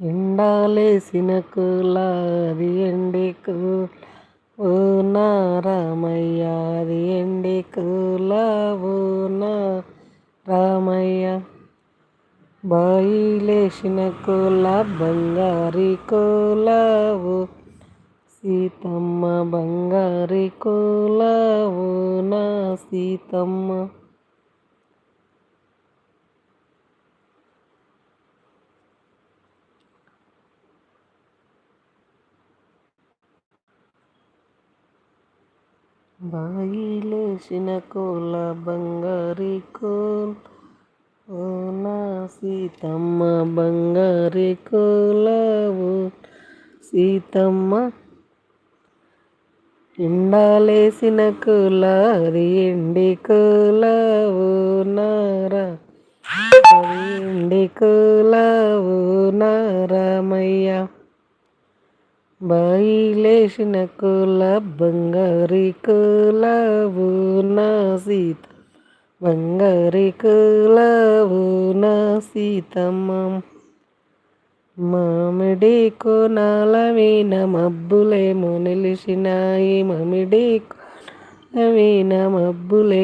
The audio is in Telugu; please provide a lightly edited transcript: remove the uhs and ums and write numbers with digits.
ఎండాలేసిన కూల అది ఎండి కూల ఓ నా రామయ్య అది ఎండి కూల ఓ నా రామయ్య బాయిలేసిన కూల బంగారి కూల ఓ సీతమ్మ బంగారి కూల ఓ నా సీతమ్మ బాయిలేసిన కూల బంగారి కూల ఓ నా సీతమ్మ బంగారి కూల ఓ సీతమ్మ ఎండాలేసిన కూల అది ఎండి కూల ఓ నారా అది ఎండి కూల ఓ నా రామయ్య బాయిలేసిన కూల బంగారి కూల ఓ నా సీత బంగారి కూల ఓ నా సీతమ్మ మామిడి కోనాల వీణ మబ్బులేమో నిలిచినాయి మామిడి కోనాల వీణ మబ్బులేమో